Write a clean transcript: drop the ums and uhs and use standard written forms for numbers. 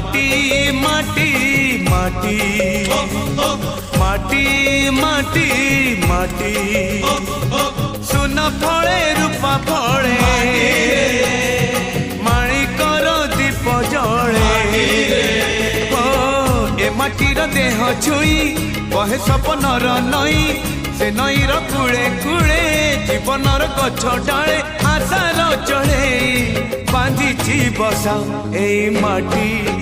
माटी माटी माटी माटी माटी माटी सुन फले रूपा फले माणिकर दीप जले ए माटीर देह छुई कहे सपनर नई से नईर कूले कूले जीवनर गछ डाले आशार चढ़े बांधी बसा ए माटी।